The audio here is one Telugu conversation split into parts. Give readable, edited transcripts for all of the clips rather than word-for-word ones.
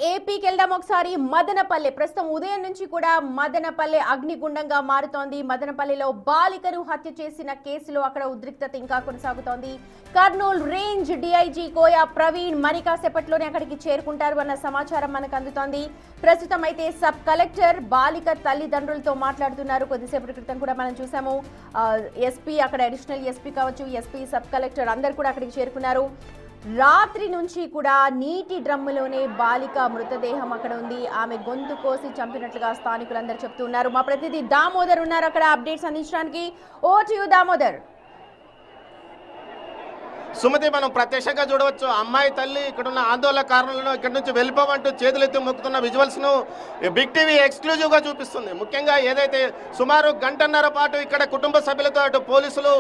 ఏపీకి వెళ్దాం ఒకసారి. మదనపల్లె ప్రస్తుతం ఉదయం నుంచి కూడా మదనపల్లె అగ్నిగుండంగా మారుతోంది. మదనపల్లెలో బాలికను హత్య చేసిన కేసులో అక్కడ ఉద్రిక్తత ఇంకా కొనసాగుతోంది. కర్నూలు రేంజ్ డీఐజీ కోయా ప్రవీణ్ మరి కాసేపట్లోనే అక్కడికి చేరుకుంటారు అన్న సమాచారం మనకు అందుతోంది. ప్రస్తుతం అయితే సబ్ కలెక్టర్ బాలిక తల్లిదండ్రులతో మాట్లాడుతున్నారు. కొద్దిసేపటి క్రితం కూడా మనం చూసాము ఎస్పీ, అక్కడ అడిషనల్ ఎస్పీ కావచ్చు, ఎస్పీ, సబ్ కలెక్టర్ అందరు కూడా అక్కడికి చేరుకున్నారు. రాత్రి నుంచి కూడా నీటి డ్రమ్ములోనే బాలిక మృతదేహం అక్కడ ఉంది. ఆమె గొంతు కోసి చంపినట్లుగా స్థానికులందరూ చెప్తున్నారు. మా ప్రతినిధి దామోదర్ ఉన్నారు అక్కడ అప్డేట్స్ అందించడానికి. ఓ టు యు దామోదర్. సుమతి, మనం ప్రత్యక్షంగా చూడవచ్చు అమ్మాయి తల్లి ఇక్కడున్న ఆందోళనకారులను ఇక్కడి నుంచి వెళ్ళిపోమంటూ చేతులెత్తి మొక్కుతున్న విజువల్స్ను బిగ్ టీవీ ఎక్స్క్లూజివ్గా చూపిస్తుంది. ముఖ్యంగా ఏదైతే సుమారు గంటన్నర పాటు ఇక్కడ కుటుంబ సభ్యులతో అటు పోలీసులు,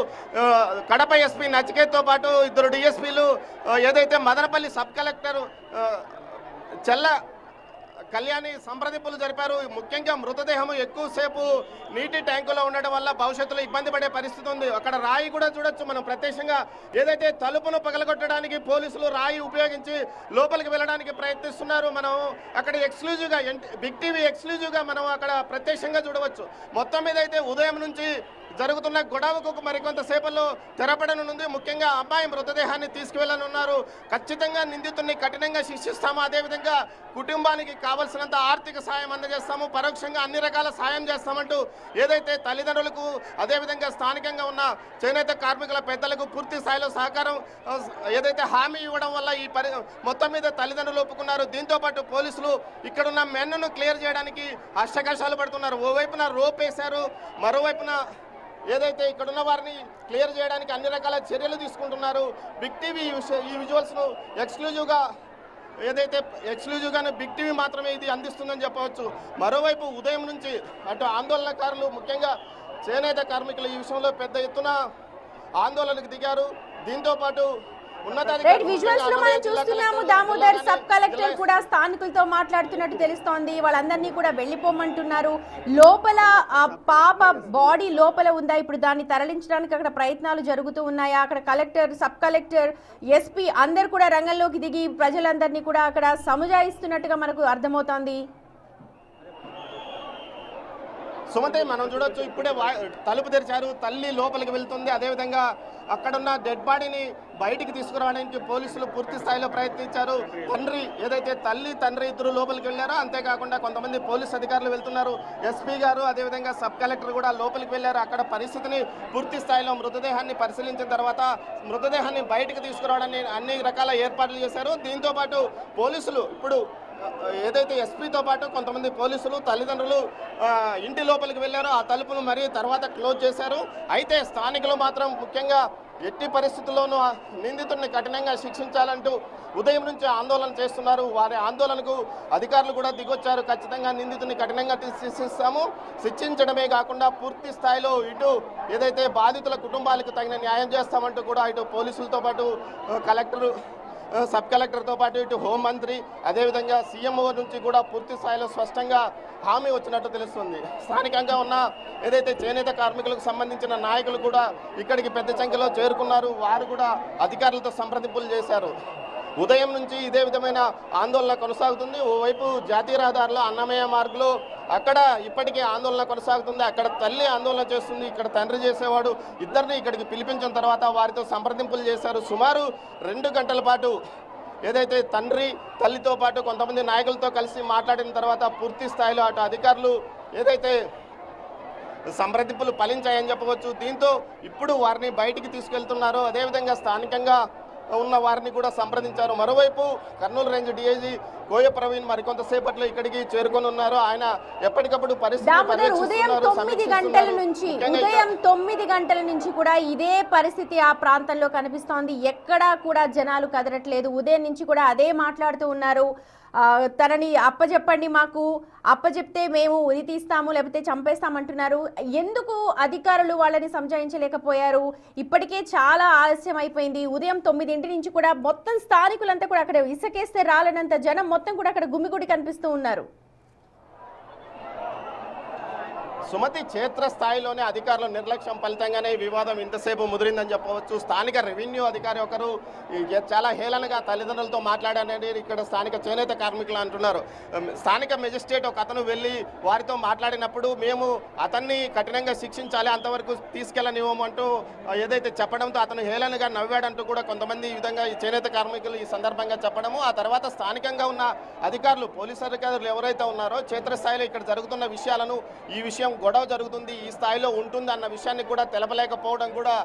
కడప ఎస్పీ నచికేత్తో పాటు ఇద్దరు డిఎస్పీలు, ఏదైతే మదనపల్లి సబ్ కలెక్టర్ చెల్ల కళ్యాణి సంప్రదింపులు జరిపారు. ముఖ్యంగా మృతదేహం ఎక్కువసేపు నీటి ట్యాంకులో ఉండడం వల్ల భవిష్యత్తులో ఇబ్బంది పడే పరిస్థితి ఉంది. అక్కడ రాయి కూడా చూడొచ్చు మనం ప్రత్యక్షంగా. ఏదైతే తలుపును పగలగొట్టడానికి పోలీసులు రాయి ఉపయోగించి లోపలికి వెళ్ళడానికి ప్రయత్నిస్తున్నారు. మనం అక్కడ ఎక్స్క్లూజివ్గా బిగ్ టీవీ ఎక్స్క్లూజివ్గా మనం అక్కడ ప్రత్యక్షంగా చూడవచ్చు. మొత్తం మీద అయితే ఉదయం నుంచి జరుగుతున్న గొడవకు మరికొంత సేపల్లో తెరపడనుంది. ముఖ్యంగా అమ్మాయి మృతదేహాన్ని తీసుకువెళ్ళనున్నారు. ఖచ్చితంగా నిందితుడిని కఠినంగా శిక్షిస్తాము, అదేవిధంగా కుటుంబానికి కావలసినంత ఆర్థిక సాయం అందజేస్తాము, పరోక్షంగా అన్ని రకాల సాయం చేస్తామంటూ ఏదైతే తల్లిదండ్రులకు అదేవిధంగా స్థానికంగా ఉన్న చేనేత కార్మికుల పెద్దలకు పూర్తి స్థాయిలో సహకారం ఏదైతే హామీ ఇవ్వడం వల్ల ఈ మొత్తం మీద తల్లిదండ్రులు ఒప్పుకున్నారు. దీంతో పాటు పోలీసులు ఇక్కడున్న మెన్ను క్లియర్ చేయడానికి అష్టకష్టాలు పడుతున్నారు. ఓవైపున రోప్ వేశారు, మరోవైపున ఏదైతే ఇక్కడున్న వారిని క్లియర్ చేయడానికి అన్ని రకాల చర్యలు తీసుకుంటున్నారు. బిగ్ టీవీ ఈ విజువల్స్ను ఎక్స్క్లూజివ్గానే బిగ్ టీవీ మాత్రమే ఇది అందిస్తుందని చెప్పవచ్చు. మరోవైపు ఉదయం నుంచి అటు ఆందోళనకారులు, ముఖ్యంగా చేనేత కార్మికులు ఈ విషయంలో పెద్ద ఎత్తున ఆందోళనకు దిగారు. దీంతో పాటు విజువల్స్ లో మనం చూస్తున్నాము దామోదర్, సబ్ కలెక్టర్ కూడా స్థానికులతో మాట్లాడుతున్నట్టు తెలుస్తోంది. వాళ్ళందరినీ కూడా వెళ్ళిపోమంటున్నారు. లోపల ఆ పాప బాడీ లోపల ఉందా? ఇప్పుడు దాన్ని తరలించడానికి అక్కడ ప్రయత్నాలు జరుగుతూ ఉన్నాయా? అక్కడ కలెక్టర్, సబ్ కలెక్టర్, ఎస్పీ అందరు కూడా రంగంలోకి దిగి ప్రజలందరినీ కూడా అక్కడ సముదాయిస్తున్నట్టుగా మనకు అర్థమవుతోంది. సుమతి, మనం చూడొచ్చు ఇప్పుడే తలుపు తెరిచారు, తల్లి లోపలికి వెళ్తుంది. అదేవిధంగా అక్కడున్న డెడ్ బాడీని బయటికి తీసుకురావడానికి పోలీసులు పూర్తి స్థాయిలో ప్రయత్నించారు. ఏదైతే తల్లి తండ్రి ఇద్దరు లోపలికి వెళ్ళారో, అంతేకాకుండా కొంతమంది పోలీస్ అధికారులు వెళ్తున్నారు. ఎస్పీ గారు అదేవిధంగా సబ్ కలెక్టర్ కూడా లోపలికి వెళ్ళారు. అక్కడ పరిస్థితిని పూర్తి స్థాయిలో మృతదేహాన్ని పరిశీలించిన తర్వాత మృతదేహాన్ని బయటికి తీసుకురావడానికి అన్ని రకాల ఏర్పాట్లు చేశారు. దీంతో పాటు పోలీసులు ఇప్పుడు ఏదైతే ఎస్పీతో పాటు కొంతమంది పోలీసులు తల్లిదండ్రులు ఇంటి లోపలికి వెళ్ళారో ఆ తలుపును మరి తర్వాత క్లోజ్ చేశారు. అయితే స్థానికులు మాత్రం ముఖ్యంగా ఎట్టి పరిస్థితుల్లోనూ నిందితుడిని కఠినంగా శిక్షించాలంటూ ఉదయం నుంచి ఆందోళన చేస్తున్నారు. వారి ఆందోళనకు అధికారులు కూడా దిగొచ్చారు. ఖచ్చితంగా నిందితుడిని కఠినంగా శిక్షిస్తాము, శిక్షించడమే కాకుండా పూర్తి స్థాయిలో ఇటు ఏదైతే బాధితుల కుటుంబాలకు తగిన న్యాయం చేస్తామంటూ కూడా ఇటు పోలీసులతో పాటు కలెక్టరు, సబ్ కలెక్టర్తో పాటు ఇటు హోంమంత్రి అదేవిధంగా సీఎంఓ నుంచి కూడా పూర్తి స్థాయిలో స్పష్టంగా హామీ వచ్చినట్టు తెలుస్తుంది. స్థానికంగా ఉన్న ఏదైతే చేనేత కార్మికులకు సంబంధించిన నాయకులు కూడా ఇక్కడికి పెద్ద సంఖ్యలో చేరుకున్నారు. వారు కూడా అధికారులతో సంప్రదింపులు చేశారు. ఉదయం నుంచి ఇదే విధమైన ఆందోళన కొనసాగుతుంది. ఓవైపు జాతీయ రహదారిలో అన్నమయ్య మార్గులో అక్కడ ఇప్పటికే ఆందోళన కొనసాగుతుంది. అక్కడ తల్లి ఆందోళన చేస్తుంది, ఇక్కడ తండ్రి చేసేవాడు. ఇద్దరిని ఇక్కడికి పిలిపించిన తర్వాత వారితో సంప్రదింపులు చేశారు. సుమారు 2 గంటల పాటు ఏదైతే తండ్రి తల్లితో పాటు కొంతమంది నాయకులతో కలిసి మాట్లాడిన తర్వాత పూర్తి స్థాయిలో అటు అధికారులు ఏదైతే సంప్రదింపులు ఫలించాయని చెప్పవచ్చు. దీంతో ఇప్పుడు వారిని బయటికి తీసుకెళ్తున్నారు. అదేవిధంగా స్థానికంగా ఉన్న వారిని కూడా సంప్రదించారు. మరోవైపు కర్నూలు రేంజ్ డీఐజీ కోయ ప్రవీణ్ మరికొంతసేపట్లో ఇక్కడికి చేరుకొని ఉన్నారు. ఆయన ఎప్పటికప్పుడు ఉదయం 9 గంటల నుంచి కూడా ఇదే పరిస్థితి ఆ ప్రాంతంలో కనిపిస్తోంది. ఎక్కడా కూడా జనాలు కదలట్లేదు. ఉదయం నుంచి కూడా అదే మాట్లాడుతూ ఉన్నారు. తనని అప్పచెప్పండి, మాకు అప్పచెప్తే మేము ఉరి తీస్తాము లేకపోతే చంపేస్తామంటున్నారు. ఎందుకు అధికారులు వాళ్ళని సంజాయించలేకపోయారు? ఇప్పటికే చాలా ఆలస్యం అయిపోయింది. ఉదయం 9 నుంచి కూడా మొత్తం స్థానికులంతా కూడా అక్కడ ఇసుకేస్తే రాలనంత జనం మొత్తం కూడా అక్కడ గుమిగుడి కనిపిస్తూ ఉన్నారు. సుమతి క్షేత్రస్థాయిలోనే అధికారుల నిర్లక్ష్యం ఫలితంగానే ఈ వివాదం ఇంతసేపు ముదిరిందని చెప్పవచ్చు. స్థానిక రెవెన్యూ అధికారి ఒకరు చాలా హేళనగా తల్లిదండ్రులతో మాట్లాడారని ఇక్కడ స్థానిక చేనేత కార్మికులు అంటున్నారు. స్థానిక మెజిస్ట్రేట్ ఒక అతను వెళ్ళి వారితో మాట్లాడినప్పుడు మేము అతన్ని కఠినంగా శిక్షించాలి, అంతవరకు తీసుకెళ్ళనివ్వము అంటూ ఏదైతే చెప్పడంతో అతను హేళనగా నవ్వాడంటూ కూడా కొంతమంది ఈ విధంగా ఈ చేనేత కార్మికులు ఈ సందర్భంగా చెప్పడము, ఆ తర్వాత స్థానికంగా ఉన్న అధికారులు పోలీసు అధికారులు ఎవరైతే ఉన్నారో క్షేత్రస్థాయిలో ఇక్కడ జరుగుతున్న విషయాలను ఈ విషయం గొడవ జరుగుతుంది, ఈ స్థాయిలో ఉంటుంది అన్న విషయాన్ని కూడా తెలపలేకపోవడం కూడా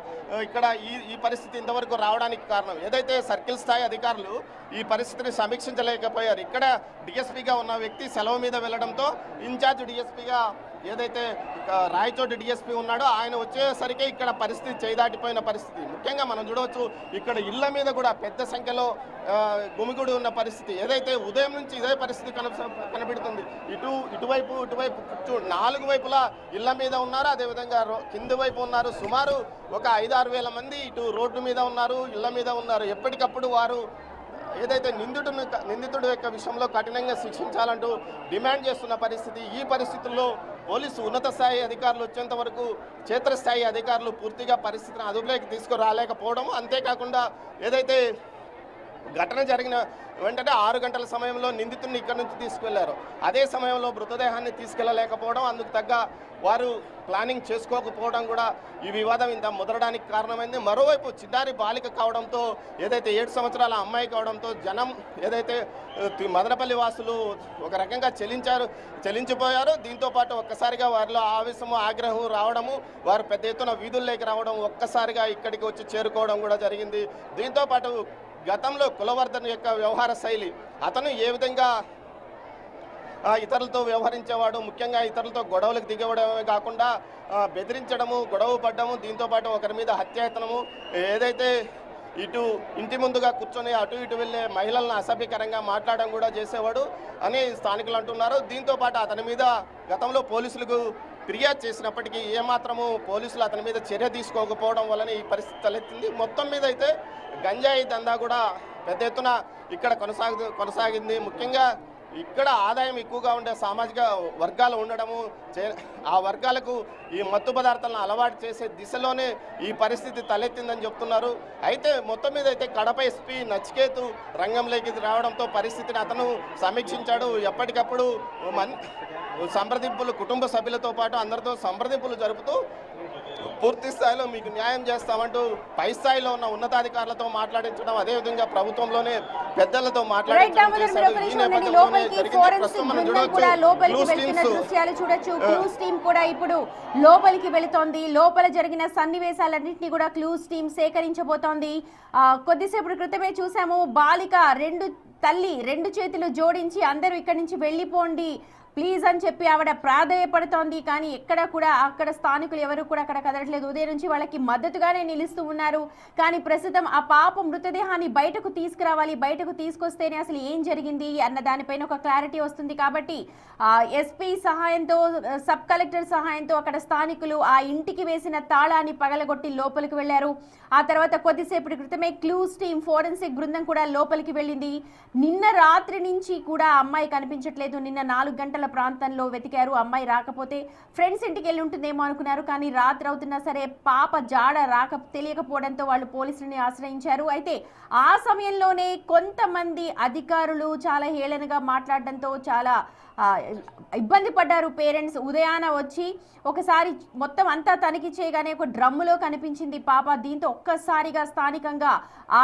ఇక్కడ ఈ పరిస్థితి ఇంతవరకు రావడానికి కారణం. ఏదైతే సర్కిల్ స్థాయి అధికారులు ఈ పరిస్థితిని సమీక్షించలేకపోయారు. ఇక్కడ డిఎస్పీగా ఉన్న వ్యక్తి సెలవు మీద వెళ్లడంతో ఇన్ఛార్జ్ డిఎస్పీగా ఏదైతే రాయచోటి డిఎస్పీ ఉన్నాడో ఆయన వచ్చేసరికి ఇక్కడ పరిస్థితి చేదాటిపోయిన పరిస్థితి. ముఖ్యంగా మనం చూడవచ్చు ఇక్కడ ఇళ్ల మీద కూడా పెద్ద సంఖ్యలో గుమిగుడి ఉన్న పరిస్థితి. ఏదైతే ఉదయం నుంచి ఇదే పరిస్థితి కనబడుతుంది. ఇటువైపు 4 వైపులా ఇళ్ల మీద ఉన్నారు, అదేవిధంగా కింది వైపు ఉన్నారు. సుమారు ఒక 5-6 వేల మంది ఇటు రోడ్డు మీద ఉన్నారు, ఇళ్ల మీద ఉన్నారు. ఎప్పటికప్పుడు వారు ఏదైతే నిందితుడి యొక్క విషయంలో కఠినంగా శిక్షించాలంటూ డిమాండ్ చేస్తున్న పరిస్థితి. ఈ పరిస్థితుల్లో పోలీసు ఉన్నత స్థాయి అధికారులు వచ్చేంత వరకు క్షేత్రస్థాయి అధికారులు పూర్తిగా పరిస్థితిని అదుపులోకి తీసుకురాలేకపోవడం, అంతేకాకుండా ఏదైతే ఘటన జరిగిన వెంటనే 6 గంటల సమయంలో నిందితుడిని ఇక్కడ నుంచి తీసుకువెళ్లారు, అదే సమయంలో మృతదేహాన్ని తీసుకెళ్లలేకపోవడం, అందుకు తగ్గ వారు ప్లానింగ్ చేసుకోకపోవడం కూడా ఈ వివాదం ఇంత ముదరడానికి కారణమైంది. మరోవైపు చిన్నారి బాలిక కావడంతో, ఏదైతే 7 సంవత్సరాల అమ్మాయి కావడంతో జనం ఏదైతే మదనపల్లి వాసులు ఒక రకంగా చెలించిపోయారు. దీంతోపాటు ఒక్కసారిగా వారిలో ఆవేశము ఆగ్రహం రావడము, వారు పెద్ద ఎత్తున వీధుల్లోకి రావడం, ఒక్కసారిగా ఇక్కడికి వచ్చి చేరుకోవడం కూడా జరిగింది. దీంతోపాటు గతంలో కులవర్ధన్ యొక్క వ్యవహార శైలి, అతను ఏ విధంగా ఇతరులతో వ్యవహరించేవాడు, ముఖ్యంగా ఇతరులతో గొడవలకు దిగవడమే కాకుండా బెదిరించడము, గొడవ పడ్డము, దీంతోపాటు ఒకరి మీద హత్యాయతనము, ఏదైతే ఇంటి ముందుగా కూర్చొని అటు ఇటు వెళ్ళే మహిళలను అసభ్యకరంగా మాట్లాడడం కూడా చేసేవాడు అని స్థానికులు అంటున్నారు. దీంతోపాటు అతని మీద గతంలో పోలీసులకు ఫిర్యాదు చేసినప్పటికీ ఏమాత్రము పోలీసులు అతని మీద చర్య తీసుకోకపోవడం వలన ఈ పరిస్థితి తలెత్తింది. మొత్తం మీద అయితే గంజాయి దందా కూడా పెద్ద ఎత్తున ఇక్కడ కొనసాగింది. ముఖ్యంగా ఇక్కడ ఆదాయం ఎక్కువగా ఉండే సామాజిక వర్గాలు ఉండడము, ఆ వర్గాలకు ఈ మత్తు పదార్థాలను అలవాటు చేసే దిశలోనే ఈ పరిస్థితి తలెత్తిందని చెప్తున్నారు. అయితే మొత్తం మీద అయితే కడప ఎస్పీ నచికేతు రంగంలోకి రావడంతో పరిస్థితిని అతను సమీక్షించాడు. ఎప్పటికప్పుడు సంప్రదింపులు కుటుంబ సభ్యులతో పాటు అందరితో సంప్రదింపులు జరుపుతూ పూర్తి స్థాయిలో మీకు న్యాయం చేస్తామంటూ పై స్థాయిలో ఉన్న ఉన్నతాధికారులతో మాట్లాడించడం, అదేవిధంగా ప్రభుత్వంలోనే పెద్దలతో మాట్లాడించడం. క్లూస్ టీం కూడా ఇప్పుడు లోపలికి వెళుతోంది. లోపల జరిగిన సన్నివేశాలన్నింటినీ కూడా క్లూస్ టీం సేకరించబోతోంది. కొద్దిసేపటి క్రితమే చూసాము, బాలిక తల్లి 2 చేతులు జోడించి అందరూ ఇక్కడి నుంచి వెళ్ళిపోండి ప్లీజ్ అని చెప్పి ఆవిడ ప్రాధేయపడుతోంది. కానీ ఎక్కడ కూడా అక్కడ స్థానికులు ఎవరు కూడా అక్కడ కదలట్లేదు. ఉదయం నుంచి వాళ్ళకి మద్దతుగానే నిలుస్తూ ఉన్నారు. కానీ ప్రస్తుతం ఆ పాప మృతదేహాన్ని బయటకు తీసుకురావాలి, బయటకు తీసుకొస్తేనే అసలు ఏం జరిగింది అన్న దానిపైన ఒక క్లారిటీ వస్తుంది. కాబట్టి ఎస్పీ సహాయంతో, సబ్ కలెక్టర్ సహాయంతో అక్కడ స్థానికులు ఆ ఇంటికి వేసిన తాళాన్ని పగలగొట్టి లోపలికి వెళ్లారు. ఆ తర్వాత కొద్దిసేపటి క్రితమే క్లూస్ టీం ఫోరెన్సిక్ బృందం కూడా లోపలికి వెళ్ళింది. నిన్న రాత్రి నుంచి కూడా అమ్మాయి కనిపించట్లేదు. నిన్న 4 గంటల ప్రాంతంలో వెతికారు. అమ్మాయి రాకపోతే ఫ్రెండ్స్ ఇంటికి వెళ్ళి ఉంటుందేమో అనుకున్నారు. కానీ రాత్రి అవుతున్నా సరే పాప జాడ తెలియకపోవడంతో వాళ్ళు పోలీసులని ఆశ్రయించారు. అయితే ఆ సమయంలోనే కొంతమంది అధికారులు చాలా హేళనగా మాట్లాడడంతో చాలా ఇబ్బంది పడ్డారు పేరెంట్స్. ఉదయాన వచ్చి ఒకసారి మొత్తం అంతా తనిఖీ చేయగానే ఒక డ్రమ్ములో కనిపించింది పాప. దీంతో ఒక్కసారిగా స్థానికంగా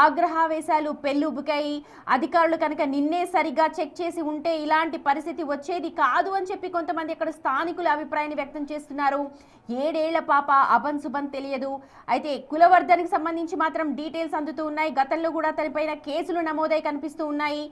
ఆగ్రహావేశాలు పెళ్ళుబుకాయి. అధికారులు కనుక నిన్నే సరిగా చెక్ చేసి ఉంటే ఇలాంటి పరిస్థితి వచ్చేది కాదు అని చెప్పి కొంతమంది అక్కడ స్థానికుల అభిప్రాయాన్ని వ్యక్తం చేస్తున్నారు. 7 ఏళ్ల పాప, అభన్ తెలియదు. అయితే కులవర్ధన్కి సంబంధించి మాత్రం డీటెయిల్స్ అందుతూ ఉన్నాయి. గతంలో కూడా తనపైన కేసులు నమోదై కనిపిస్తూ ఉన్నాయి.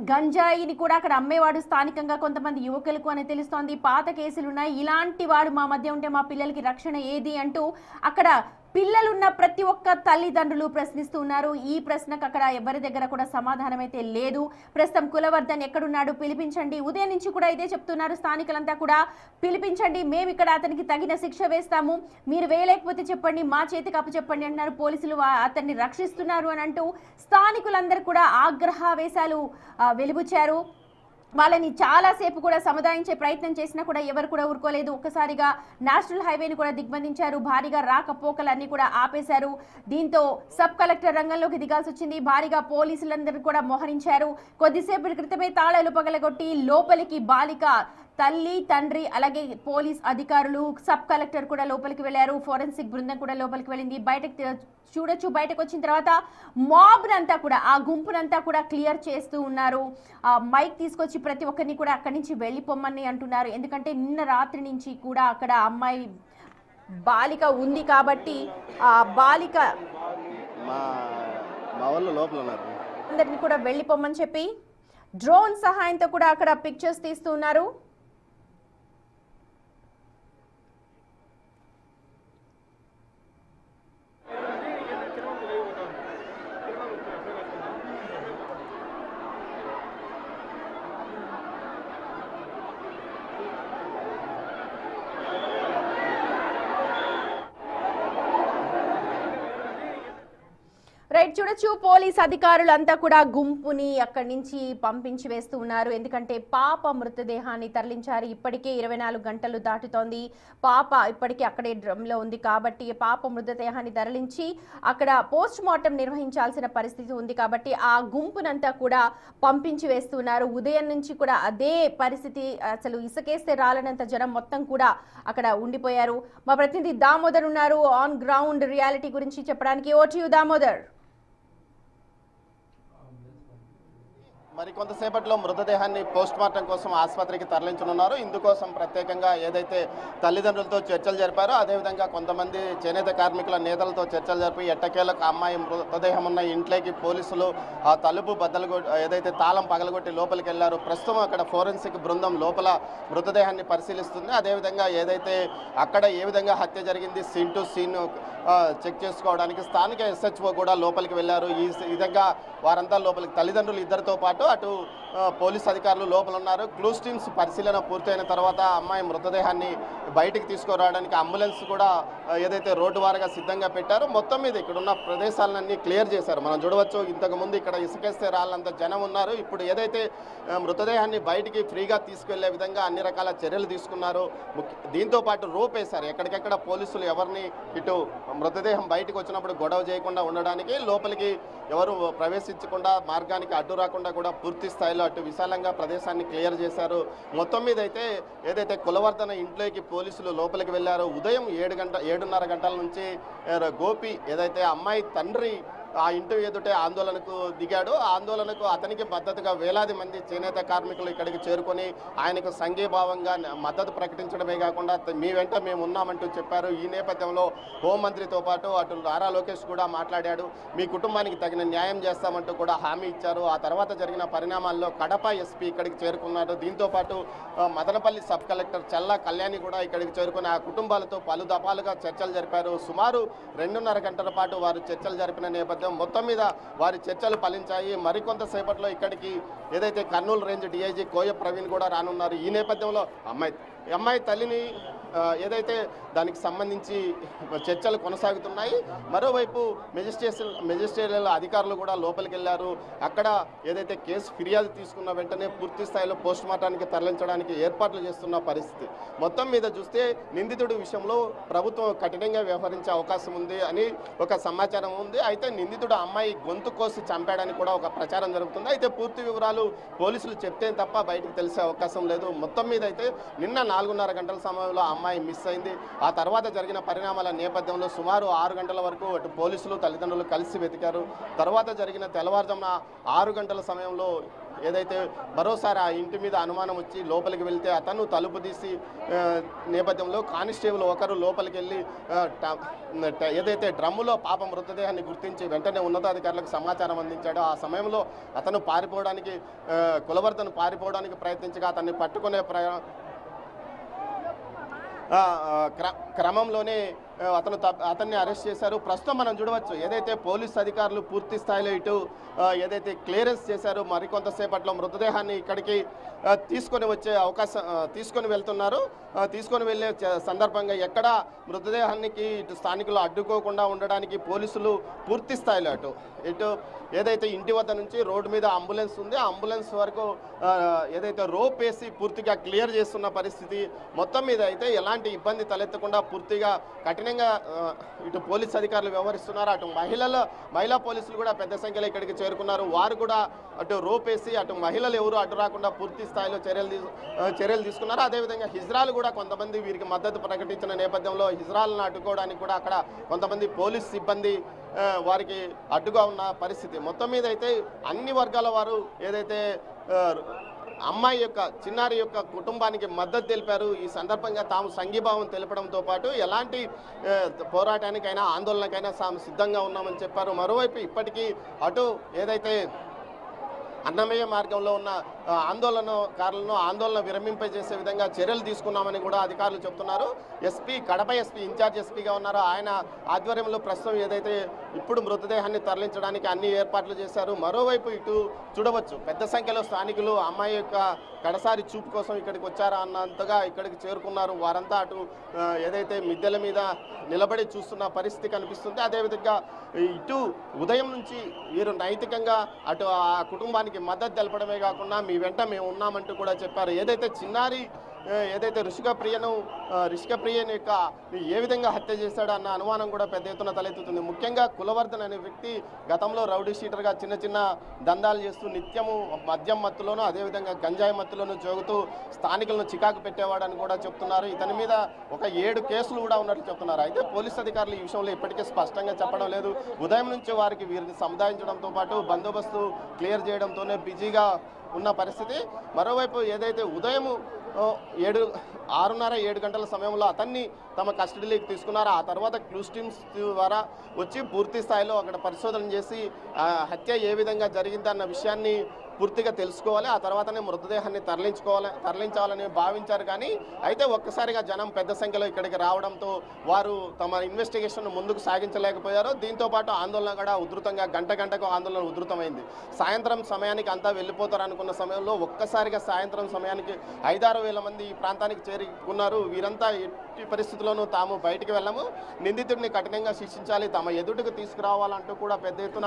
గంజాయిని కూడా అక్కడ అమ్మేవాడు స్థానికంగా కొంతమంది యువకులకు అని తెలుస్తోంది. పాత కేసులు ఉన్నాయి. ఇలాంటి వాడు మా మధ్య ఉంటే మా పిల్లలకి రక్షణ ఏది అంటూ అక్కడ పిల్లలున్న ప్రతి ఒక్క తల్లిదండ్రులు ప్రశ్నిస్తూ ఉన్నారు. ఈ ప్రశ్నకు అక్కడ ఎవరి దగ్గర కూడా సమాధానం అయితే లేదు. ప్రస్తుతం కులవర్ధన్ ఎక్కడున్నాడు, పిలిపించండి. ఉదయం నుంచి కూడా ఇదే చెప్తున్నారు స్థానికులంతా కూడా, పిలిపించండి, మేము ఇక్కడ అతనికి తగిన శిక్ష వేస్తాము, మీరు వేయలేకపోతే చెప్పండి, మా చేతికి అప్పు చెప్పండి అంటున్నారు. పోలీసులు అతన్ని రక్షిస్తున్నారు అని అంటూ స్థానికులందరూ కూడా ఆగ్రహావేశాలు వెలిబుచ్చారు. వాళ్ళని చాలాసేపు కూడా సముదాయించే ప్రయత్నం చేసినా కూడా ఎవరు కూడా ఊరుకోలేదు. ఒక్కసారిగా నేషనల్ హైవేని కూడా దిగ్బంధించారు. భారీగా రాకపోకలన్నీ కూడా ఆపేశారు. దీంతో సబ్ కలెక్టర్ రంగంలోకి దిగాల్సి వచ్చింది. భారీగా పోలీసులందరూ కూడా మోహరించారు. కొద్దిసేపటి క్రితమే తాళాలు పగలగొట్టి లోపలికి బాలిక తల్లి, తండ్రి, అలాగే పోలీస్ అధికారులు, సబ్ కలెక్టర్ కూడా లోపలికి వెళ్లారు. ఫోరెన్సిక్ బృందం కూడా లోపలికి వెళ్ళింది. బయటకు వచ్చిన తర్వాత మాబ్నంతా కూడా, ఆ గుంపునంతా కూడా క్లియర్ చేస్తూ ఉన్నారు. మైక్ తీసుకొచ్చి ప్రతి ఒక్కరిని కూడా అక్కడి నుంచి వెళ్ళిపోమ్మని అంటున్నారు. ఎందుకంటే నిన్న రాత్రి నుంచి కూడా అక్కడ అమ్మాయి బాలిక ఉంది కాబట్టి ఆ బాలిక మా వాళ్ళు లోపల ఉన్నారు, అందరిని కూడా వెళ్ళిపోమ్మని చెప్పి డ్రోన్ సహాయంతో కూడా అక్కడ పిక్చర్స్ తీస్తూ ఉన్నారు. రైట్, చూడొచ్చు పోలీస్ అధికారులంతా కూడా గుంపుని అక్కడి నుంచి పంపించి వేస్తూ ఉన్నారు. ఎందుకంటే పాప మృతదేహాన్ని తరలించారు. ఇప్పటికే 24 గంటలు దాటుతోంది. పాప ఇప్పటికే అక్కడే డ్రమ్లో ఉంది కాబట్టి పాప మృతదేహాన్ని తరలించి అక్కడ పోస్ట్ మార్టం నిర్వహించాల్సిన పరిస్థితి ఉంది కాబట్టి ఆ గుంపునంతా కూడా పంపించి వేస్తున్నారు. ఉదయం నుంచి కూడా అదే పరిస్థితి, అసలు ఇసుకేస్తే రాలనంత జనం మొత్తం కూడా అక్కడ ఉండిపోయారు. మా ప్రతినిధి దామోదర్ ఉన్నారు ఆన్ గ్రౌండ్ రియాలిటీ గురించి చెప్పడానికి. ఓ టు యు దామోదర్. మరి కొంతసేపట్లో మృతదేహాన్ని పోస్ట్ మార్టం కోసం ఆసుపత్రికి తరలించనున్నారు. ఇందుకోసం ప్రత్యేకంగా ఏదైతే తల్లిదండ్రులతో చర్చలు జరిపారో అదేవిధంగా కొంతమంది చేనేత కార్మికుల నేతలతో చర్చలు జరిపి ఎట్టకేలకు అమ్మాయి మృతదేహం ఉన్న ఇంట్లోకి పోలీసులు ఆ తలుపు ఏదైతే తాళం పగలగొట్టి లోపలికి వెళ్లారు. ప్రస్తుతం అక్కడ ఫోరెన్సిక్ బృందం లోపల మృతదేహాన్ని పరిశీలిస్తుంది. అదేవిధంగా ఏదైతే అక్కడ ఏ విధంగా హత్య జరిగింది సీన్ టు సీన్ చెక్ చేసుకోవడానికి స్థానిక SHO కూడా లోపలికి వెళ్లారు. ఈ విధంగా వారంతా లోపలికి తల్లిదండ్రులు ఇద్దరితో పాటు అటు పోలీస్ అధికారులు లోపల ఉన్నారు. క్లూస్ టీమ్స్ పరిశీలన పూర్తయిన తర్వాత అమ్మాయి మృతదేహాన్ని బయటికి తీసుకురావడానికి అంబులెన్స్ కూడా ఏదైతే రోడ్డు వారుగా సిద్ధంగా పెట్టారో మొత్తం మీద ఇక్కడ ఉన్న ప్రదేశాలన్నీ క్లియర్ చేశారు. మనం చూడవచ్చు, ఇంతకుముందు ఇక్కడ ఇసుకేస్తే రాళ్ళంత జనం ఉన్నారు. ఇప్పుడు ఏదైతే మృతదేహాన్ని బయటికి ఫ్రీగా తీసుకెళ్లే విధంగా అన్ని రకాల చర్యలు తీసుకున్నారు. దీంతో పాటు రోప్ వేశారు. ఎక్కడికెక్కడ పోలీసులు ఎవరిని ఇటు మృతదేహం బయటకు వచ్చినప్పుడు గొడవ చేయకుండా ఉండడానికి, లోపలికి ఎవరు ప్రవేశించకుండా మార్గానికి అడ్డు రాకుండా కూడా పూర్తి స్థాయిలో అటు విశాలంగా ప్రదేశాన్ని క్లియర్ చేశారు. మొత్తం మీద అయితే ఏదైతే కులవర్ధన ఇంట్లోకి పోలీసులు లోపలికి వెళ్ళారో ఉదయం 7:30 గంటల నుంచి గోపి ఏదైతే అమ్మాయి తండ్రి ఆ ఇంటి ఎదుటే ఆందోళనకు దిగాడు. ఆ ఆందోళనకు అతనికి మద్దతుగా వేలాది మంది చేనేత కార్మికులు ఇక్కడికి చేరుకొని ఆయనకు సంఘీభావంగా మద్దతు ప్రకటించడమే కాకుండా మీ వెంట మేము ఉన్నామంటూ చెప్పారు. ఈ నేపథ్యంలో హోంమంత్రితో పాటు అటు నారా లోకేష్ కూడా మాట్లాడాడు. మీ కుటుంబానికి తగిన న్యాయం చేస్తామంటూ కూడా హామీ ఇచ్చారు. ఆ తర్వాత జరిగిన పరిణామాల్లో కడప SP ఇక్కడికి చేరుకున్నారు. దీంతో పాటు మదనపల్లి సబ్ కలెక్టర్ చల్లా కళ్యాణి కూడా ఇక్కడికి చేరుకుని ఆ కుటుంబాలతో పలు దఫాలుగా చర్చలు జరిపారు. సుమారు 2:30 గంటల పాటు వారు చర్చలు జరిపిన నేపథ్యం మొత్తం మీద వారి చర్చలు ఫలించాయి. మరికొంతసేపట్లో ఇక్కడికి ఏదైతే కర్నూలు రేంజ్ DIG కోయ ప్రవీణ్ కూడా రానున్నారు. ఈ నేపథ్యంలో అమ్మాయి తల్లిని ఏదైతే దానికి సంబంధించి చర్చలు కొనసాగుతున్నాయి. మరోవైపు మెజిస్ట్రేరియల్ అధికారులు కూడా లోపలికి వెళ్ళారు. అక్కడ ఏదైతే కేసు ఫిర్యాదు తీసుకున్న వెంటనే పూర్తి స్థాయిలో పోస్ట్ మార్టానికి తరలించడానికి ఏర్పాట్లు చేస్తున్న పరిస్థితి. మొత్తం మీద చూస్తే నిందితుడి విషయంలో ప్రభుత్వం కఠినంగా వ్యవహరించే అవకాశం ఉంది అని ఒక సమాచారం ఉంది. అయితే నిందితుడు అమ్మాయి గొంతు కోసి చంపాడని కూడా ఒక ప్రచారం జరుగుతుంది. అయితే పూర్తి వివరాలు పోలీసులు చెప్తే తప్ప బయటకు తెలిసే అవకాశం లేదు. మొత్తం మీద అయితే నిన్న 4:30 గంటల సమయంలో అమ్మాయి మిస్ అయింది. ఆ తర్వాత జరిగిన పరిణామాల నేపథ్యంలో సుమారు 6 గంటల వరకు అటు పోలీసులు తల్లిదండ్రులు కలిసి వెతికారు. తర్వాత జరిగిన తెల్లవారుజామున 6 గంటల సమయంలో ఏదైతే మరోసారి ఆ ఇంటి మీద అనుమానం వచ్చి లోపలికి వెళ్తే అతను తలుపు తీసి నేపథ్యంలో కానిస్టేబుల్ ఒకరు లోపలికి వెళ్ళి ఏదైతే డ్రమ్ములో పాప మృతదేహాన్ని గుర్తించి వెంటనే ఉన్నతాధికారులకు సమాచారం అందించాడో ఆ సమయంలో అతను కులవర్ధను పారిపోవడానికి ప్రయత్నించగా అతన్ని పట్టుకునే క్రమంలోనే అతన్ని అరెస్ట్ చేశారు. ప్రస్తుతం మనం చూడవచ్చు ఏదైతే పోలీస్ అధికారులు పూర్తి స్థాయిలో ఇటు ఏదైతే క్లియరెన్స్ చేశారో మరికొంతసేపట్లో మృతదేహాన్ని ఇక్కడికి తీసుకొని వెళ్తున్నారు. తీసుకొని వెళ్ళే సందర్భంగా ఎక్కడ మృతదేహానికి ఇటు స్థానికులు అడ్డుకోకుండా ఉండడానికి పోలీసులు పూర్తి స్థాయిలో ఇటు ఏదైతే ఇంటి వద్ద నుంచి రోడ్డు మీద అంబులెన్స్ ఉంది, ఆ అంబులెన్స్ వరకు ఏదైతే రోప్ వేసి పూర్తిగా క్లియర్ చేస్తున్న పరిస్థితి. మొత్తం మీద అయితే ఎలాంటి ఇబ్బంది తలెత్తకుండా పూర్తిగా కఠినంగా ఇటు పోలీస్ అధికారులు వ్యవహరిస్తున్నారు. అటు మహిళా పోలీసులు కూడా పెద్ద సంఖ్యలో ఇక్కడికి చేరుకున్నారు. వారు కూడా అటు రోప్ వేసి అటు మహిళలు ఎవరు అడ్డు రాకుండా పూర్తి స్థాయిలో చర్యలు తీసుకున్నారు. అదేవిధంగా హిజ్రాలు కూడా కొంతమంది వీరికి మద్దతు ప్రకటించిన నేపథ్యంలో హిజ్రాలను అడ్డుకోవడానికి కూడా అక్కడ కొంతమంది పోలీస్ సిబ్బంది వారికి అడ్డుగా ఉన్న పరిస్థితి. మొత్తం మీద అయితే అన్ని వర్గాల వారు ఏదైతే అమ్మాయి యొక్క చిన్నారి యొక్క కుటుంబానికి మద్దతు తెలిపారు. ఈ సందర్భంగా తాము సంఘీభావం తెలపడంతో పాటు ఎలాంటి పోరాటానికైనా ఆందోళనకైనా తాము సిద్ధంగా ఉన్నామని చెప్పారు. మరోవైపు ఇప్పటికీ అటు ఏదైతే అన్నమయ్య మార్గంలో ఉన్న ఆందోళనకారులను ఆందోళన విరమింపజేసే విధంగా చర్యలు తీసుకున్నామని కూడా అధికారులు చెప్తున్నారు. కడప ఎస్పీ ఇన్ఛార్జ్ ఎస్పీగా ఉన్నారు. ఆయన ఆధ్వర్యంలో ప్రస్తుతం ఏదైతే ఇప్పుడు మృతదేహాన్ని తరలించడానికి అన్ని ఏర్పాట్లు చేశారు. మరోవైపు ఇటు చూడవచ్చు పెద్ద సంఖ్యలో స్థానికులు అమ్మాయి యొక్క కడసారి చూపు కోసం ఇక్కడికి వచ్చారా అన్నంతగా ఇక్కడికి చేరుకున్నారు. వారంతా అటు ఏదైతే మిద్దెల మీద నిలబడి చూస్తున్న పరిస్థితి కనిపిస్తుంది. అదేవిధంగా ఇటు ఉదయం నుంచి వీరు నైతికంగా అటు ఆ కుటుంబానికి మద్దతు తెలపడమే కాకుండా మీ వెంట మేము ఉన్నామంటూ కూడా చెప్పారు. ఏదైతే రిషికప్రియని యొక్క ఏ విధంగా హత్య చేశాడో అన్న అనుమానం కూడా పెద్ద ఎత్తున తలెత్తుతుంది. ముఖ్యంగా కులవర్ధన్ అనే వ్యక్తి గతంలో రౌడీ షీటర్గా చిన్న దందాలు చేస్తూ నిత్యము మద్యం మత్తులోనూ అదేవిధంగా గంజాయి మత్తులోనూ జోగుతూ స్థానికులను చికాకు పెట్టేవాడని కూడా చెప్తున్నారు. ఇతని మీద ఒక 7 కేసులు కూడా ఉన్నట్లు చెప్తున్నారు. అయితే పోలీస్ అధికారులు ఈ విషయంలో ఇప్పటికే స్పష్టంగా చెప్పడం లేదు. ఉదయం నుంచి వీరిని సముదాయించడంతో పాటు బందోబస్తు క్లియర్ చేయడంతోనే బిజీగా ఉన్న పరిస్థితి. మరోవైపు ఏదైతే ఉదయం 6:30-7 గంటల సమయంలో అతన్ని తమ కస్టడీలోకి తీసుకున్నారో ఆ తర్వాత క్లూస్ టీమ్స్ ద్వారా వచ్చి పూర్తి స్థాయిలో అక్కడ పరిశోధన చేసి హత్య ఏ విధంగా జరిగిందన్న విషయాన్ని పూర్తిగా తెలుసుకోవాలి. ఆ తర్వాతనే మృతదేహాన్ని తరలించాలని భావించారు. కానీ అయితే ఒక్కసారిగా జనం పెద్ద సంఖ్యలో ఇక్కడికి రావడంతో వారు తమ ఇన్వెస్టిగేషన్ ముందుకు సాగించలేకపోయారు. దీంతోపాటు ఆందోళన కూడా ఉధృతంగా గంటకు ఆందోళన ఉధృతమైంది. సాయంత్రం సమయానికి అంతా వెళ్ళిపోతారు అనుకున్న సమయంలో ఒక్కసారిగా సాయంత్రం సమయానికి 5-6 వేల మంది ఈ ప్రాంతానికి చేరుకున్నారు. వీరంతా ఎట్టి పరిస్థితుల్లోనూ తాము బయటికి వెళ్ళము, నిందితుడిని కఠినంగా శిక్షించాలి, తమ ఎదుటికి తీసుకురావాలంటూ కూడా పెద్ద ఎత్తున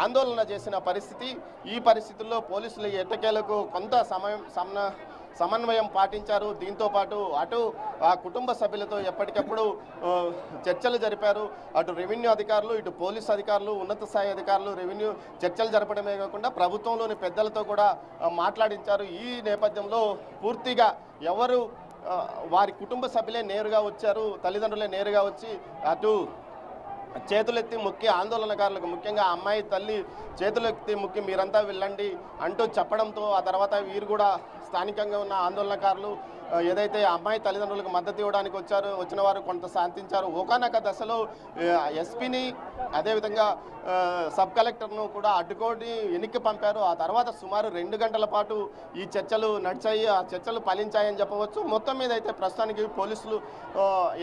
ఆందోళన చేసిన పరిస్థితి. ఈ పరిస్థితుల్లో పోలీసులు ఎట్టకేలకు కొంత సమన్వయం పాటించారు. దీంతో పాటు అటు ఆ కుటుంబ సభ్యులతో ఎప్పటికప్పుడు చర్చలు జరిపారు. అటు రెవెన్యూ అధికారులు, ఇటు పోలీస్ అధికారులు, ఉన్నత స్థాయి అధికారులు రెవెన్యూ చర్చలు జరపడమే కాకుండా ప్రభుత్వంలోని పెద్దలతో కూడా మాట్లాడించారు. ఈ నేపథ్యంలో పూర్తిగా వారి కుటుంబ సభ్యులే నేరుగా వచ్చారు, తల్లిదండ్రులే నేరుగా వచ్చి అటు చేతులెత్తి మొక్కి ఆందోళనకారులకు, ముఖ్యంగా అమ్మాయి తల్లి చేతులెత్తి మొక్కి మీరంతా వెళ్ళండి అంటూ చెప్పడంతో ఆ తర్వాత వీరు కూడా స్థానికంగా ఉన్న ఆందోళనకారులు ఏదైతే అమ్మాయి తల్లిదండ్రులకు మద్దతు ఇవ్వడానికి వచ్చిన వారు కొంత శాంతించారు. ఒకానొక దశలో ఎస్పీని అదేవిధంగా సబ్ కలెక్టర్ను కూడా అడ్డుకోటి వెనక్కి పంపారు. ఆ తర్వాత సుమారు 2 గంటల పాటు ఈ చర్చలు నడిచాయి. ఆ చర్చలు ఫలించాయని చెప్పవచ్చు. మొత్తం మీద అయితే ప్రస్తుతానికి పోలీసులు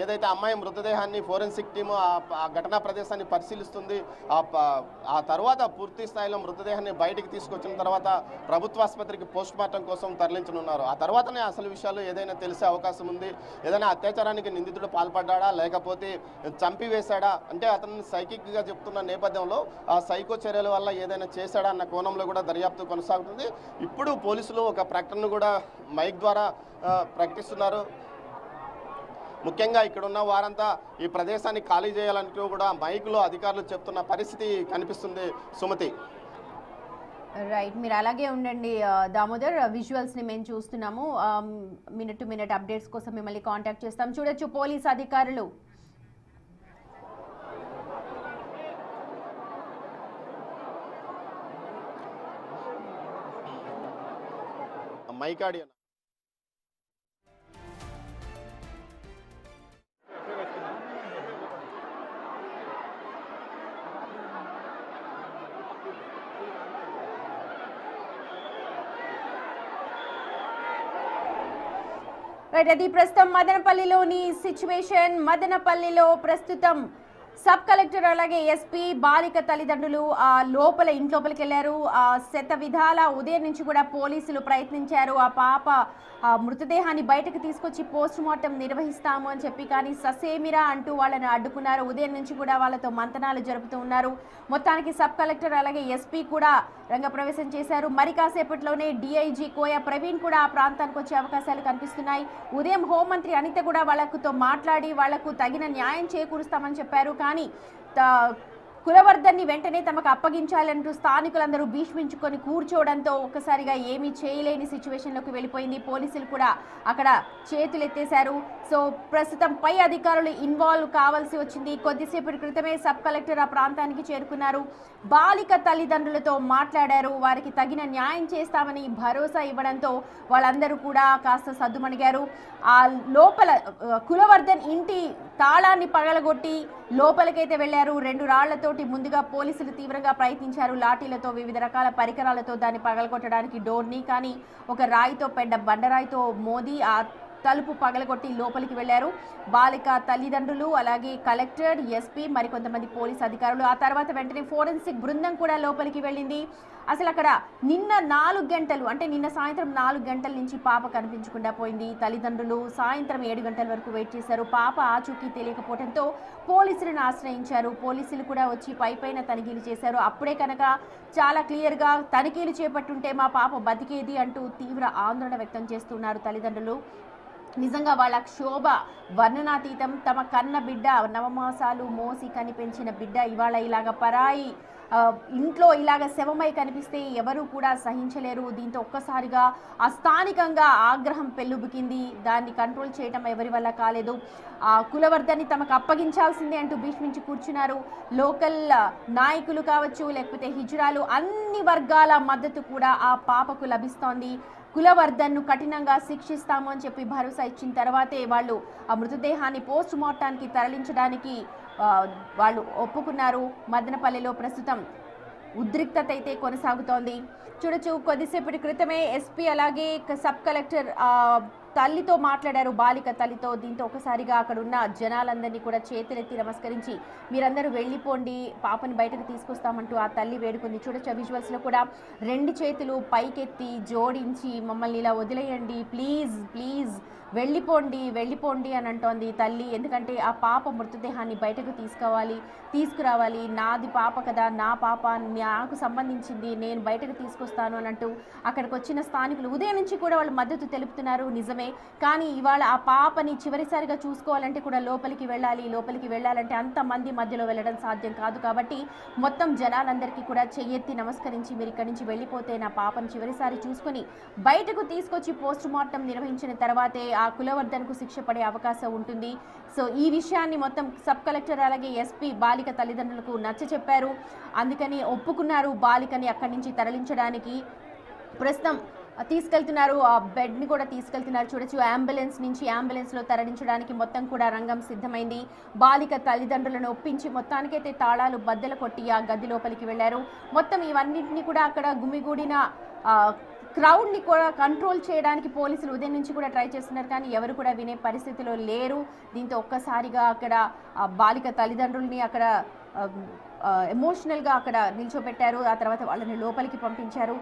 ఏదైతే అమ్మాయి మృతదేహాన్ని ఫోరెన్సిక్ టీము ఆ ఘటనా ప్రదేశాన్ని పరిశీలిస్తుంది. ఆ తర్వాత పూర్తి స్థాయిలో మృతదేహాన్ని బయటికి తీసుకొచ్చిన తర్వాత ప్రభుత్వ ఆసుపత్రికి పోస్ట్ మార్టం కోసం తరలించనున్నారు. ఆ తర్వాతనే అసలు విషయాలు ఏదైనా తెలిసే అవకాశం ఉంది. ఏదైనా అత్యాచారానికి నిందితుడు పాల్పడ్డా లేకపోతే చంపివేశాడా అంటే అతన్ని సైకిక్గా చెప్తున్న నేపథ్యంలో ఆ సైకో చర్యల వల్ల ఏదైనా చేశాడా అన్న కోణంలో కూడా దర్యాప్తు కొనసాగుతుంది. ఇప్పుడు పోలీసులు ఒక ప్రకటనను కూడా మైక్ ద్వారా ప్రకటిస్తున్నారు. ముఖ్యంగా ఇక్కడ ఉన్న వారంతా ఈ ప్రదేశాన్ని ఖాళీ చేయాలంటూ కూడా మైక్లో అధికారులు చెప్తున్న పరిస్థితి కనిపిస్తుంది. సుమతి, రైట్, మీరు అలాగే ఉండండి దామోదర్. విజువల్స్ ని మేము చూస్తున్నాము. మినిట్ టు మినిట్ అప్డేట్స్ కోసం మిమ్మల్ని కాంటాక్ట్ చేస్తాం. చూడొచ్చు పోలీస్ అధికారులు మైకాడి రైట్, అది ప్రస్తుతం మదనపల్లిలోని సిచ్యువేషన్. మదనపల్లిలో ప్రస్తుతం సబ్ కలెక్టర్ అలాగే ఎస్పీ బాలిక తల్లిదండ్రులు లోపల ఇంట్లోపలికి వెళ్ళారు. శత విధాల ఉదయం నుంచి కూడా పోలీసులు ప్రయత్నించారు ఆ పాప మృతదేహాన్ని బయటకు తీసుకొచ్చి పోస్ట్ మార్టం నిర్వహిస్తాము అని చెప్పి, కానీ ససేమిరా అంటూ వాళ్ళని అడ్డుకున్నారు. ఉదయం నుంచి కూడా వాళ్ళతో మంతనాలు జరుపుతూ ఉన్నారు. మొత్తానికి సబ్ కలెక్టర్ అలాగే ఎస్పీ కూడా రంగప్రవేశం చేశారు. మరి కాసేపట్లోనే డిఐజీ కోయ ప్రవీణ్ కూడా ఆ ప్రాంతానికి వచ్చే అవకాశాలు కనిపిస్తున్నాయి. ఉదయం హోంమంత్రి అనిత కూడా వాళ్ళతో మాట్లాడి వాళ్లకు తగిన న్యాయం చేకూరుస్తామని చెప్పారు. కానీ కులవర్ధన్ని వెంటనే తమకు అప్పగించాలంటూ స్థానికులందరూ భీష్మించుకొని కూర్చోవడంతో ఒక్కసారిగా ఏమీ చేయలేని సిచ్యువేషన్లోకి వెళ్ళిపోయింది. పోలీసులు కూడా అక్కడ చేతులెత్తేశారు. సో ప్రస్తుతం పై అధికారులు ఇన్వాల్వ్ కావాల్సి వచ్చింది. కొద్దిసేపటి క్రితమే సబ్ కలెక్టర్ ఆ ప్రాంతానికి చేరుకున్నారు. బాలిక తల్లిదండ్రులతో మాట్లాడారు. వారికి తగిన న్యాయం చేస్తామని భరోసా ఇవ్వడంతో వాళ్ళందరూ కూడా కాస్త సద్దుమణిగారు. ఆ లోపల కులవర్ధన్ ఇంటి తాళాన్ని పగలగొట్టి లోపలికైతే వెళ్లారు. 2 రాళ్లతోటి ముందుగా పోలీసులు తీవ్రంగా ప్రయత్నించారు. లాఠీలతో వివిధ రకాల పరికరాలతో దాన్ని పగలగొట్టడానికి డోర్ని, కానీ ఒక రాయితో పెద్ద బండరాయితో మోది ఆ తలుపు పగలగొట్టి లోపలికి వెళ్లారు. బాలిక తల్లిదండ్రులు అలాగే కలెక్టర్, ఎస్పీ, మరికొంతమంది పోలీసు అధికారులు. ఆ తర్వాత వెంటనే ఫోరెన్సిక్ బృందం కూడా లోపలికి వెళ్ళింది. అసలు అక్కడ నిన్న 4 గంటలు అంటే నిన్న సాయంత్రం 4 గంటల నుంచి పాప కనిపించకుండా పోయింది. తల్లిదండ్రులు సాయంత్రం 7 గంటల వరకు వెయిట్ చేశారు. పాప ఆచూకీ తెలియకపోవడంతో పోలీసులను ఆశ్రయించారు. పోలీసులు కూడా వచ్చి పైన తనిఖీలు చేశారు. అప్పుడే కనుక చాలా క్లియర్గా తనిఖీలు చేపట్టుంటే మా పాప బతికేది అంటూ తీవ్ర ఆందోళన వ్యక్తం చేస్తున్నారు తల్లిదండ్రులు. నిజంగా వాళ్ళ క్షోభ వర్ణనాతీతం. తమ కన్న బిడ్డ, 9 మాసాలు మోసి కనిపించిన బిడ్డ ఇవాళ ఇలాగ పరాయి ఇంట్లో ఇలాగ శవమై కనిపిస్తే ఎవరు కూడా సహించలేరు. దీంతో ఒక్కసారిగా స్థానికంగా ఆగ్రహం పెల్లుబుకింది. దాన్ని కంట్రోల్ చేయడం ఎవరి వల్ల కాలేదు. కులవర్ధన్ని తమకు అప్పగించాల్సిందే అంటూ భీష్మించి కూర్చున్నారు. లోకల్ నాయకులు కావచ్చు, లేకపోతే హిజ్రాలు, అన్ని వర్గాల మద్దతు కూడా ఆ పాపకు లభిస్తోంది. కులవర్ధన్ను కఠినంగా శిక్షిస్తాము అని చెప్పి భరోసా ఇచ్చిన తర్వాతే వాళ్ళు ఆ మృతదేహాన్ని పోస్ట్ మార్టానికి తరలించడానికి వాళ్ళు ఒప్పుకున్నారు. మదనపల్లిలో ప్రస్తుతం ఉద్రిక్తత అయితే కొనసాగుతోంది. చూడొచ్చు, కొద్దిసేపటి క్రితమే ఎస్పీ అలాగే సబ్ కలెక్టర్ తల్లితో మాట్లాడారు, బాలిక తల్లితో. దీంతో ఒకసారిగా అక్కడ ఉన్న జనాలందరినీ కూడా చేతులెత్తి నమస్కరించి మీరందరూ వెళ్ళిపోండి, పాపని బయటకు తీసుకొస్తామంటూ ఆ తల్లి వేడుకుంది. చూడొచ్చు విజువల్స్లో కూడా 2 చేతులు పైకెత్తి జోడించి మమ్మల్ని ఇలా వదిలేయండి, ప్లీజ్ ప్లీజ్ వెళ్ళిపోండి అని అంటోంది తల్లి. ఎందుకంటే ఆ పాప మృతదేహాన్ని బయటకు తీసుకురావాలి, నాది పాప కదా, నా పాప నాకు సంబంధించింది, నేను బయటకు తీసుకొస్తాను అని అంటూ అక్కడికి వచ్చిన స్థానికులు ఉదయం నుంచి కూడా వాళ్ళు మద్దతు తెలుపుతున్నారు. నిజమే, కానీ ఇవాళ ఆ పాపని చివరిసారిగా చూసుకోవాలంటే కూడా లోపలికి వెళ్ళాలంటే అంతమంది మధ్యలో వెళ్ళడం సాధ్యం కాదు. కాబట్టి మొత్తం జనాలందరికీ కూడా చెయ్యెత్తి నమస్కరించి మీరు ఇక్కడి నుంచి వెళ్ళిపోతే నా పాపను చివరిసారి చూసుకొని బయటకు తీసుకొచ్చి పోస్ట్ మార్టం నిర్వహించిన తర్వాతే ఆ కులవర్ధన్కు శిక్ష పడే అవకాశం ఉంటుంది. సో ఈ విషయాన్ని మొత్తం సబ్ కలెక్టర్ అలాగే ఎస్పీ బాలిక తల్లిదండ్రులకు నచ్చ చెప్పారు. అందుకని ఒప్పుకున్నారు బాలికని అక్కడి నుంచి తరలించడానికి. ప్రస్తుతం తీసుకెళ్తున్నారు, ఆ బెడ్ని కూడా తీసుకెళ్తున్నారు. చూడొచ్చు, అంబులెన్స్లో తరలించడానికి మొత్తం కూడా రంగం సిద్ధమైంది. బాలిక తల్లిదండ్రులను ఒప్పించి మొత్తానికైతే తాళాలు బద్దలు కొట్టి ఆ గది లోపలికి వెళ్లారు. మొత్తం ఇవన్నింటినీ కూడా అక్కడ గుమిగూడిన క్రౌడ్ని కూడా కంట్రోల్ చేయడానికి పోలీసులు ఉదయం నుంచి కూడా ట్రై చేస్తున్నారు, కానీ ఎవరు కూడా వినే పరిస్థితిలో లేరు. దీంతో ఒక్కసారిగా అక్కడ బాలిక తల్లిదండ్రుల్ని అక్కడ ఎమోషనల్గా అక్కడ నిల్చోబెట్టారు. ఆ తర్వాత వాళ్ళని లోపలికి పంపించారు.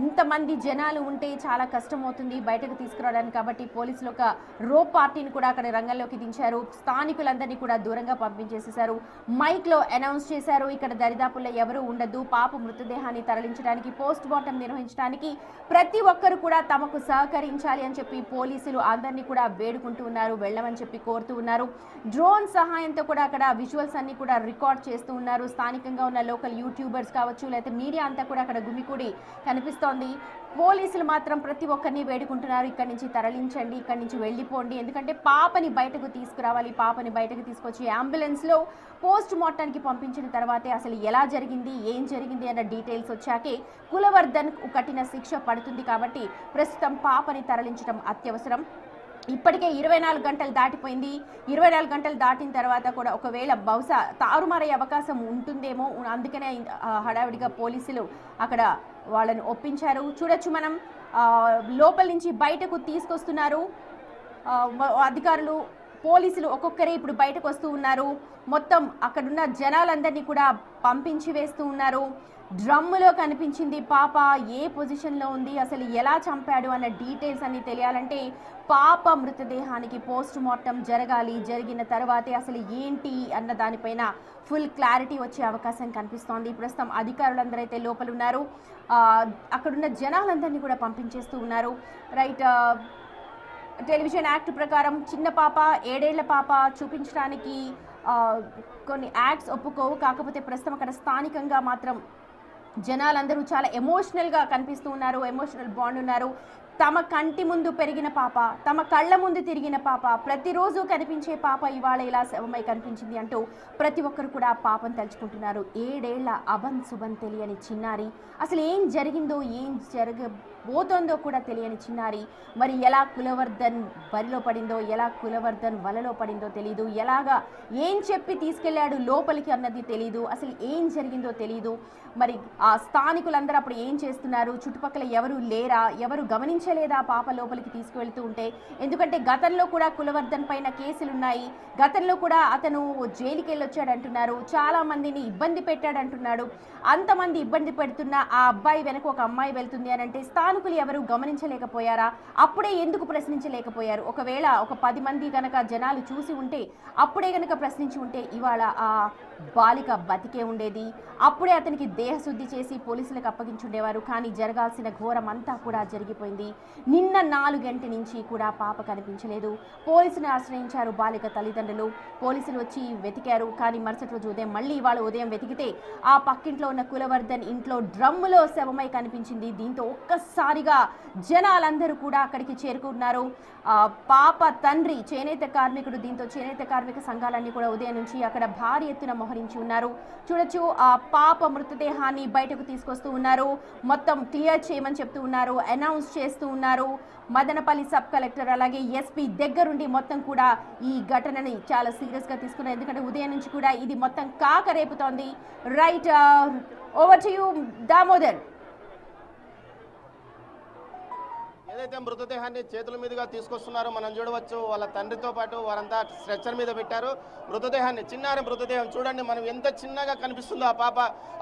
ఇంతమంది జనాలు ఉంటే చాలా కష్టం అవుతుంది బయటకు తీసుకురావడానికి. కాబట్టి పోలీసులు ఒక రోప్ పార్టీని కూడా అక్కడ రంగంలోకి దించారు. స్థానికులందరినీ కూడా దూరంగా పంపించేసేశారు. మైక్లో అనౌన్స్ చేశారు, ఇక్కడ దరిదాపుల్లో ఎవరు ఉండదు, పాప మృతదేహాన్ని తరలించడానికి, పోస్ట్ మార్టం నిర్వహించడానికి ప్రతి ఒక్కరు కూడా తమకు సహకరించాలి అని చెప్పి పోలీసులు అందరినీ కూడా వేడుకుంటూ ఉన్నారు, వెళ్ళమని చెప్పి కోరుతూ ఉన్నారు. డ్రోన్ సహాయంతో కూడా అక్కడ విజువల్స్ అన్ని కూడా రికార్డ్ చేస్తూ ఉన్నారు. స్థానికంగా ఉన్న లోకల్ యూట్యూబర్స్ కావచ్చు, లేకపోతే మీడియా అంతా కూడా అక్కడ గుమికూడి కనిపిస్తోంది. పోలీసులు మాత్రం ప్రతి ఒక్కరిని వేడుకుంటున్నారు, ఇక్కడి నుంచి తరలించండి, ఇక్కడి నుంచి వెళ్ళిపోండి. ఎందుకంటే పాపని బయటకు తీసుకురావాలి. పాపని బయటకు తీసుకొచ్చి అంబులెన్స్లో పోస్ట్ మార్టానికి పంపించిన తర్వాతే అసలు ఎలా జరిగింది, ఏం జరిగింది అన్న డీటెయిల్స్ వచ్చాకే కులవర్ధన్ కఠిన శిక్ష పడుతుంది. కాబట్టి ప్రస్తుతం పాపని తరలించడం అత్యవసరం. ఇప్పటికే 24 గంటలు దాటిపోయింది. 24 గంటలు దాటిన తర్వాత కూడా ఒకవేళ బహుశా తారుమారయ్యే అవకాశం ఉంటుందేమో, అందుకనే హడావిడిగా పోలీసులు అక్కడ వాళ్ళని ఒప్పించారు. చూడొచ్చు, మనం లోపల నుంచి బయటకు తీసుకొస్తున్నారు అధికారులు. పోలీసులు ఒక్కొక్కరే ఇప్పుడు బయటకు వస్తూ ఉన్నారు. మొత్తం అక్కడున్న జనాలందరినీ కూడా పంపించి వేస్తూ ఉన్నారు. డ్రమ్ములో కనిపించింది పాప, ఏ పొజిషన్లో ఉంది, అసలు ఎలా చంపాడు అన్న డీటెయిల్స్ అన్ని తెలియాలంటే పాప మృతదేహానికి పోస్ట్ మార్టం జరగాలి. జరిగిన తర్వాతే అసలు ఏంటి అన్న దానిపైన ఫుల్ క్లారిటీ వచ్చే అవకాశం కనిపిస్తోంది. ప్రస్తుతం అధికారులందరూ అయితే లోపల ఉన్నారు. అక్కడున్న జనాలందరినీ కూడా పంపించేస్తూ ఉన్నారు. రైట్, టెలివిజన్ యాక్ట్ ప్రకారం చిన్న పాప, 7 ఏళ్ల పాప చూపించడానికి కొన్ని యాక్ట్స్ ఒప్పుకోవు. కాకపోతే ప్రస్తుతం అక్కడ స్థానికంగా మాత్రం జనాలందరూ చాలా ఎమోషనల్గా కనిపిస్తూ ఉన్నారు, ఎమోషనల్ బాండ్ ఉన్నారు. తమ కంటి ముందు పెరిగిన పాప, తమ కళ్ళ ముందు తిరిగిన పాప, ప్రతిరోజు కనిపించే పాప ఇవాళ ఇలా శవమై కనిపించింది అంటూ ప్రతి ఒక్కరు కూడా పాపను తలుచుకుంటున్నారు. 7 ఏళ్ల అభన్ శుభన్ తెలియని చిన్నారి, అసలు ఏం జరిగిందో ఏం జరగబోతోందో కూడా తెలియని చిన్నారి మరి ఎలా కులవర్ధన్ బరిలో పడిందో, ఎలా కులవర్ధన్ వలలో పడిందో తెలియదు, ఎలాగా ఏం చెప్పి తీసుకెళ్లాడు లోపలికి అన్నది తెలియదు, అసలు ఏం జరిగిందో తెలియదు. మరి ఆ స్థానికులందరూ అప్పుడు ఏం చేస్తున్నారు, చుట్టుపక్కల ఎవరు లేరా, ఎవరు గమనించలేదా పాప లోపలికి తీసుకువెళ్తూ ఉంటే? ఎందుకంటే గతంలో కూడా కులవర్ధన్ పైన కేసులున్నాయి, గతంలో కూడా అతను జైలుకి వెళ్ళొచ్చాడు అంటున్నారు, చాలా మందిని ఇబ్బంది పెట్టాడంటున్నాడు. అంతమంది ఇబ్బంది పెడుతున్న ఆ అబ్బాయి వెనక ఒక అమ్మాయి వెళ్తుంది అని అంటే స్థానికులు ఎవరు గమనించలేకపోయారా? అప్పుడే ఎందుకు ప్రశ్నించలేకపోయారు? ఒకవేళ ఒక 10 మంది కనుక జనాలు చూసి ఉంటే, అప్పుడే కనుక ప్రశ్నించి ఉంటే ఇవాళ ఆ బాలిక బతికే ఉండేది. అప్పుడే అతనికి దేహశుద్ధి చేసి పోలీసులకు అప్పగించుండేవారు. కానీ జరగాల్సిన ఘోరం అంతా కూడా జరిగిపోయింది. నిన్న 4 గంటల నుంచి కూడా పాప కనిపించలేదు. పోలీసుని ఆశ్రయించారు బాలిక తల్లిదండ్రులు. పోలీసులు వచ్చి వెతికారు. కానీ మరుసటి రోజు ఉదయం మళ్ళీ ఇవాళ ఉదయం వెతికితే ఆ పక్కింట్లో ఉన్న కులవర్ధన్ ఇంట్లో డ్రమ్ములో శవమై కనిపించింది. దీంతో ఒక్కసారిగా జనాలందరూ కూడా అక్కడికి చేరుకున్నారు. పాప తండ్రి చేనేత కార్మికుడు. దీంతో చేనేత కార్మిక సంఘాలన్నీ కూడా ఉదయం నుంచి అక్కడ భారీ ఎత్తున మోహరించి ఉన్నారు. చూడొచ్చు, ఆ పాప మృతదేహాన్ని బయటకు తీసుకొస్తూ ఉన్నారు. మొత్తం క్లియర్ చేయమని చెప్తూ ఉన్నారు, అనౌన్స్ చేస్తూ ఉన్నారు. మదనపల్లి సబ్ కలెక్టర్ అలాగే ఎస్పీ దగ్గరుండి మొత్తం కూడా ఈ ఘటనని చాలా సీరియస్గా తీసుకున్నారు. ఎందుకంటే ఉదయం నుంచి కూడా ఇది మొత్తం కాకరేపుతోంది. Right, over to you Damodar. ఏదైతే మృతదేహాన్ని చేతుల మీదుగా తీసుకొస్తున్నారో మనం చూడవచ్చు. వాళ్ళ తండ్రితో పాటు వారంతా స్ట్రెచ్చర్ మీద పెట్టారు మృతదేహాన్ని. చిన్నారి మృతదేహం చూడండి, మనం ఎంత చిన్నగా కనిపిస్తుందో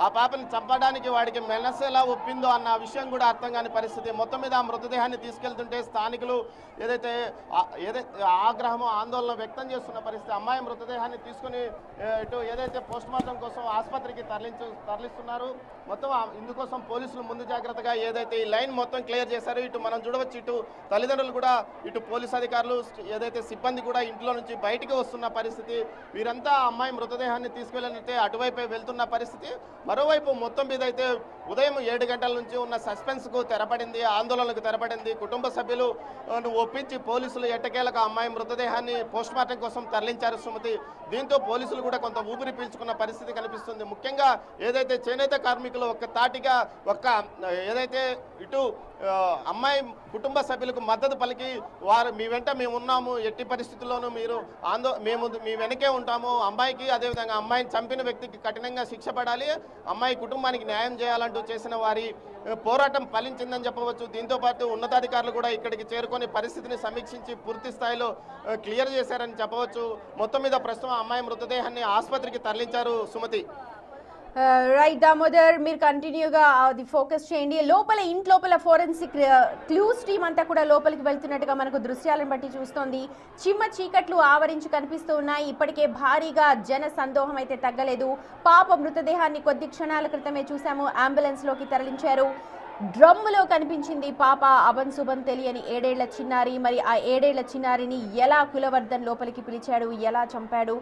ఆ పాపని చంపడానికి వాడికి మనసు ఎలా ఒప్పిందో అన్న విషయం కూడా అర్థం కాని పరిస్థితి. మొత్తం మీద ఆ మృతదేహాన్ని తీసుకెళ్తుంటే స్థానికులు ఏదైతే ఆగ్రహము ఆందోళన వ్యక్తం చేస్తున్న పరిస్థితి. అమ్మాయి మృతదేహాన్ని తీసుకుని ఇటు ఏదైతే పోస్ట్ మార్టం కోసం ఆసుపత్రికి తరలిస్తున్నారు. మొత్తం ఇందుకోసం పోలీసులు ముందు జాగ్రత్తగా ఏదైతే ఈ లైన్ మొత్తం క్లియర్ చేశారు. ఇటు మనం చూడవచ్చు, ఇటు తల్లిదండ్రులు కూడా, ఇటు పోలీస్ అధికారులు, ఏదైతే సిబ్బంది కూడా ఇంట్లో నుంచి బయటికి వస్తున్న పరిస్థితి. వీరంతా అమ్మాయి మృతదేహాన్ని తీసుకెళ్ళినట్టే అటువైపే వెళ్తున్న పరిస్థితి. మరోవైపు మొత్తం మీద అయితే ఉదయం 7 గంటల నుంచి ఉన్న సస్పెన్స్కు తెరపడింది, ఆందోళనకు తెరపడింది. కుటుంబ సభ్యులు ఒప్పించి పోలీసులు ఎట్టకేలకు అమ్మాయి మృతదేహాన్ని పోస్ట్ మార్టం కోసం తరలించారు సుమతి. దీంతో పోలీసులు కూడా కొంత ఊపిరి పీల్చుకున్న పరిస్థితి కనిపిస్తుంది. ముఖ్యంగా ఏదైతే చేనేత కార్మికులు ఏదైతే ఇటు అమ్మాయి కుటుంబ సభ్యులకు మద్దతు పలికి వారు మీ వెంట మేము ఉన్నాము, ఎట్టి పరిస్థితుల్లోనూ మీరు మేము మీ వెనకే ఉంటాము, అమ్మాయికి అదేవిధంగా అమ్మాయిని చంపిన వ్యక్తికి కఠినంగా శిక్ష పడాలి, అమ్మాయి కుటుంబానికి న్యాయం చేయాలంటూ చేసిన వారి పోరాటం ఫలించిందని చెప్పవచ్చు. దీంతో పాటు ఉన్నతాధికారులు కూడా ఇక్కడికి చేరుకొని పరిస్థితిని సమీక్షించి పూర్తి స్థాయిలో క్లియర్ చేశారని చెప్పవచ్చు. మొత్తం మీద ప్రస్తుతం అమ్మాయి మృతదేహాన్ని ఆసుపత్రికి తరలించారు సుమతి. రైట్ దామోదర్, మీరు కంటిన్యూగా అది ఫోకస్ చేయండి. ఇంట్లోపల ఫోరెన్సిక్ క్లూస్ టీమ్ అంతా కూడా లోపలికి వెళ్తున్నట్టుగా మనకు దృశ్యాలను బట్టి చూస్తోంది. చిమ్మ చీకట్లు ఆవరించి కనిపిస్తూ ఉన్నాయి. ఇప్పటికే భారీగా జన సందోహం అయితే తగ్గలేదు. పాప మృతదేహాన్ని కొద్ది క్షణాల క్రితమే చూసాము, అంబులెన్స్లోకి తరలించారు. డ్రమ్ములో కనిపించింది పాప, అభన్ శుభన్ తెలియని 7 ఏళ్ల చిన్నారి. మరి ఆ 7 ఏళ్ల చిన్నారిని ఎలా కులవర్ధన్ లోపలికి పిలిచాడు, ఎలా చంపాడు,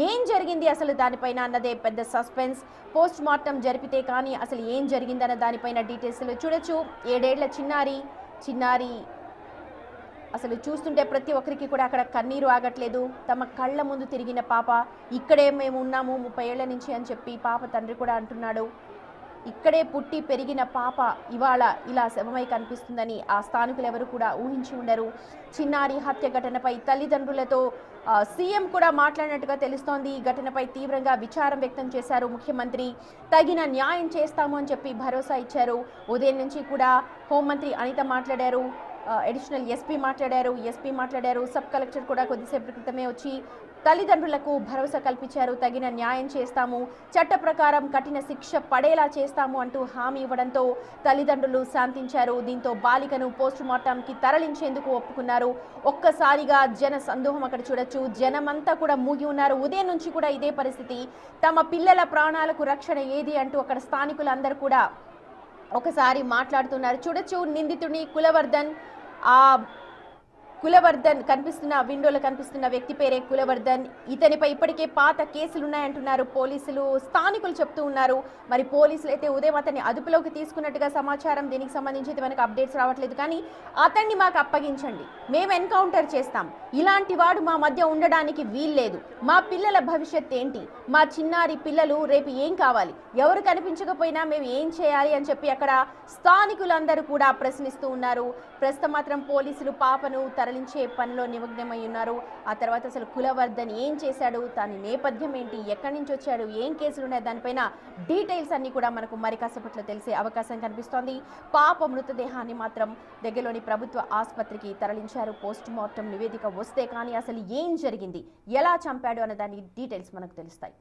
ఏం జరిగింది అసలు దానిపైన అన్నదే పెద్ద సస్పెన్స్. పోస్ట్ మార్టం జరిపితే కానీ అసలు ఏం జరిగిందన్న దానిపైన డీటెయిల్స్ చూడొచ్చు. 7 ఏళ్ల చిన్నారి అసలు చూస్తుంటే ప్రతి ఒక్కరికి కూడా అక్కడ కన్నీరు ఆగట్లేదు. తమ కళ్ళ ముందు తిరిగిన పాప, ఇక్కడే మేము ఉన్నాము 30 ఏళ్ల నుంచి అని చెప్పి పాప తండ్రి కూడా అంటున్నాడు. ఇక్కడే పుట్టి పెరిగిన పాప ఇవాళ ఇలా శవమై కనిపిస్తుందని ఆ స్థానికులు ఎవరు కూడా ఊహించి ఉండరు. చిన్నారి హత్య ఘటనపై తల్లిదండ్రులతో సీఎం కూడా మాట్లాడినట్టుగా తెలుస్తోంది. ఈ ఘటనపై తీవ్రంగా విచారం వ్యక్తం చేశారు ముఖ్యమంత్రి. తగిన న్యాయం చేస్తాము అని చెప్పి భరోసా ఇచ్చారు. ఉదయం నుంచి కూడా హోంమంత్రి అనిత మాట్లాడారు. అడిషనల్ ఎస్పీ మాట్లాడారు. సబ్ కలెక్టర్ కూడా కొద్దిసేపటి క్రితమే వచ్చి తల్లిదండ్రులకు భరోసా కల్పించారు. తగిన న్యాయం చేస్తాము, చట్ట ప్రకారం కఠిన శిక్ష పడేలా చేస్తాము అంటూ హామీ ఇవ్వడంతో తల్లిదండ్రులు శాంతించారు. దీంతో బాలికను పోస్టుమార్టంకి తరలించేందుకు ఒప్పుకున్నారు. ఒక్కసారిగా జన సందోహం అక్కడ చూడొచ్చు. జనమంతా కూడా మూగి ఉన్నారు. ఉదయం నుంచి కూడా ఇదే పరిస్థితి. తమ పిల్లల ప్రాణాలకు రక్షణ ఏది అంటూ అక్కడ స్థానికులందరూ కూడా ఒకసారి మాట్లాడుతున్నారు. చూడొచ్చు నిందితుడిని కులవర్ధన్ కనిపిస్తున్న విండోలో కనిపిస్తున్న వ్యక్తి పేరే కులవర్ధన్. ఇతనిపై ఇప్పటికే పాత కేసులున్నాయంటున్నారు పోలీసులు. స్థానికులు చెప్తూ ఉన్నారు. మరి పోలీసులు అయితే ఉదయం అతన్ని అదుపులోకి తీసుకున్నట్టుగా సమాచారం. దీనికి సంబంధించి అయితే మనకు అప్డేట్స్ రావట్లేదు. కానీ అతన్ని మాకు అప్పగించండి, మేము ఎన్కౌంటర్ చేస్తాం, ఇలాంటి వాడు మా మధ్య ఉండడానికి వీల్లేదు, మా పిల్లల భవిష్యత్ ఏంటి, మా చిన్నారి పిల్లలు రేపు ఏం కావాలి, ఎవరు కనిపించకపోయినా మేము ఏం చేయాలి అని చెప్పి అక్కడ స్థానికులందరూ కూడా ప్రశ్నిస్తూ ఉన్నారు. ప్రస్తుతం మాత్రం పోలీసులు పాపను తరలించే పనిలో నిమగ్నమై ఉన్నారు. ఆ తర్వాత అసలు కులవర్ధన్ ఏం చేశాడు, దాని నేపథ్యం ఏంటి, ఎక్కడి నుంచి వచ్చాడు, ఏం కేసులు ఉన్నాయి, దానిపైన డీటెయిల్స్ అన్ని కూడా మనకు మరి కాసేపట్లో తెలిసే అవకాశం కనిపిస్తోంది. పాప మృతదేహాన్ని మాత్రం దగ్గరలోని ప్రభుత్వ ఆసుపత్రికి తరలించారు. పోస్ట్ మార్టం నివేదిక వస్తే కానీ అసలు ఏం జరిగింది, ఎలా చంపాడు అన్న దాని డీటెయిల్స్ మనకు తెలుస్తాయి.